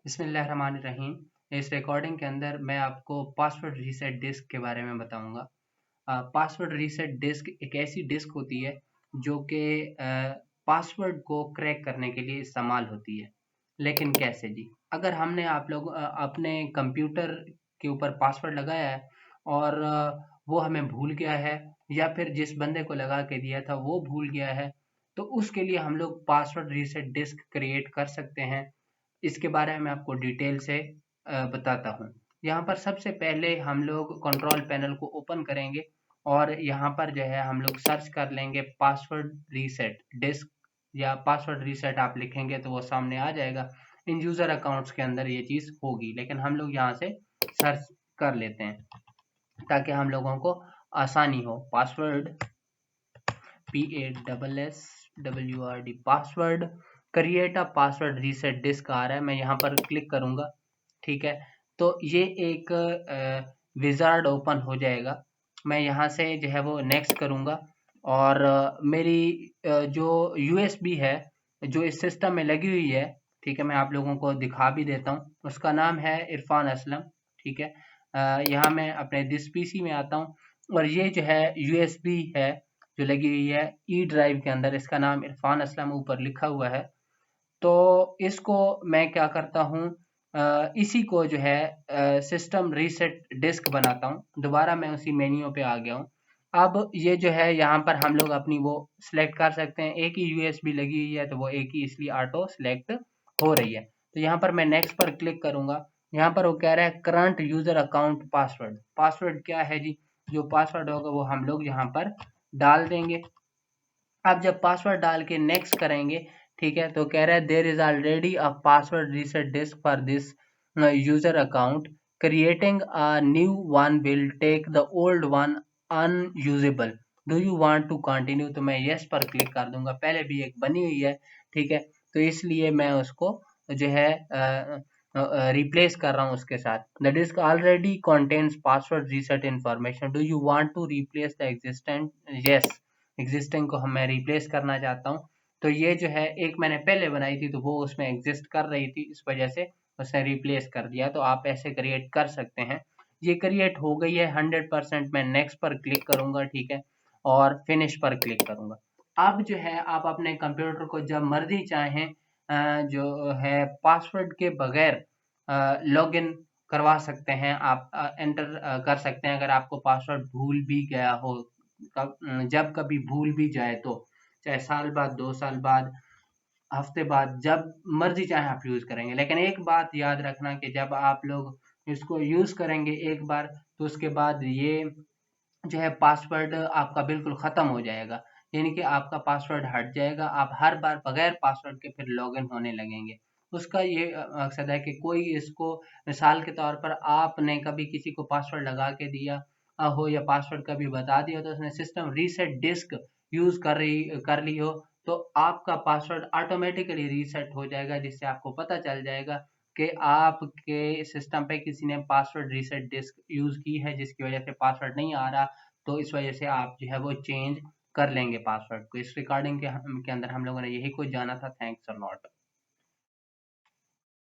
बिस्मिल्लाहिर्रहमानिर्रहीम। इस रिकॉर्डिंग के अंदर मैं आपको पासवर्ड रीसेट डिस्क के बारे में बताऊंगा। पासवर्ड रीसेट डिस्क एक ऐसी डिस्क होती है जो कि पासवर्ड को क्रैक करने के लिए इस्तेमाल होती है। लेकिन कैसे जी? अगर हमने आप लोग अपने कंप्यूटर के ऊपर पासवर्ड लगाया है और वो हमें भूल गया है, या फिर जिस बंदे को लगा के दिया था वो भूल गया है, तो उसके लिए हम लोग पासवर्ड रीसेट डिस्क क्रिएट कर सकते हैं। इसके बारे में मैं आपको डिटेल से बताता हूँ। यहाँ पर सबसे पहले हम लोग कंट्रोल पैनल को ओपन करेंगे और यहाँ पर जो है हम लोग सर्च कर लेंगे पासवर्ड रीसेट डिस्क, या पासवर्ड रीसेट आप लिखेंगे तो वो सामने आ जाएगा। इन यूज़र अकाउंट्स के अंदर ये चीज़ होगी, लेकिन हम लोग यहाँ से सर्च कर लेते हैं ताकि हम लोगों को आसानी हो। Password PASSWORD password create a password reset disk आ रहा है, मैं यहाँ पर क्लिक करूँगा। ठीक है, तो ये एक विजार्ड ओपन हो जाएगा। मैं यहाँ से जो है वो नेक्स्ट करूँगा और मेरी जो USB है जो इस सिस्टम में लगी हुई है, ठीक है, मैं आप लोगों को दिखा भी देता हूँ। उसका नाम है इरफान असलम। ठीक है, यहाँ मैं अपने दिस PC में आता हूँ और ये जो है USB है जो लगी हुई है ई ड्राइव के अंदर, इसका नाम इरफान असलम ऊपर लिखा हुआ है। तो इसको मैं क्या करता हूँ, इसी को जो है सिस्टम रीसेट डिस्क बनाता हूँ। दोबारा मैं उसी मेन्यू पे आ गया हूँ। अब ये जो है यहाँ पर हम लोग अपनी वो सिलेक्ट कर सकते हैं। एक ही USB लगी हुई है तो वो एक ही इसलिए ऑटो सिलेक्ट हो रही है। तो यहाँ पर मैं नेक्स्ट पर क्लिक करूँगा। यहाँ पर वो कह रहा है current user account password. Password क्या है जी? जो पासवर्ड होगा वो हम लोग यहाँ पर डाल देंगे। आप जब पासवर्ड डाल के नेक्स्ट करेंगे, ठीक है, तो कह रहा है there is already a password reset disk for this user account, creating a new one will take the old one unusable, do you want to continue? तो मैं यस पर क्लिक कर दूंगा। पहले भी एक बनी हुई है, ठीक है, तो इसलिए मैं उसको जो है रिप्लेस कर रहा हूँ उसके साथ। The disk already contains password reset information, do you want to replace the existent? Yes, existing को मैं रिप्लेस करना चाहता हूँ। तो ये जो है एक मैंने पहले बनाई थी तो वो उसमें एग्जिस्ट कर रही थी, इस वजह से उसने रिप्लेस कर दिया। तो आप ऐसे क्रिएट कर सकते हैं। ये क्रिएट हो गई है 100%। मैं नेक्स्ट पर क्लिक करूंगा, ठीक है, और फिनिश पर क्लिक करूंगा। अब जो है आप अपने कंप्यूटर को जब मर्जी चाहें जो है पासवर्ड के बगैर लॉगिन करवा सकते हैं। आप एंटर कर सकते हैं। अगर आपको पासवर्ड भूल भी गया हो, जब कभी भूल भी जाए तो, चाहे साल बाद, 2 साल बाद, हफ्ते बाद, जब मर्जी चाहे आप यूज करेंगे। लेकिन एक बात याद रखना कि जब आप लोग इसको यूज करेंगे एक बार, तो उसके बाद ये जो है पासवर्ड आपका बिल्कुल ख़त्म हो जाएगा। यानी कि आपका पासवर्ड हट जाएगा। आप हर बार बगैर पासवर्ड के फिर लॉगिन होने लगेंगे। उसका ये मकसद है कि कोई इसको, मिसाल के तौर पर आपने कभी किसी को पासवर्ड लगा के दिया हो, या पासवर्ड कभी बता दिया, तो उसने सिस्टम रीसेट डिस्क यूज़ कर ली हो, तो आपका पासवर्ड ऑटोमेटिकली रीसेट हो जाएगा, जिससे आपको पता चल जाएगा कि आपके सिस्टम पे किसी ने पासवर्ड रीसेट डिस्क यूज़ की है, जिसकी वजह से पासवर्ड नहीं आ रहा। तो इस वजह से आप जो है वो चेंज कर लेंगे पासवर्ड को। इस रिकॉर्डिंग के अंदर हम लोगों ने यही कुछ जाना था। Thanks a lot.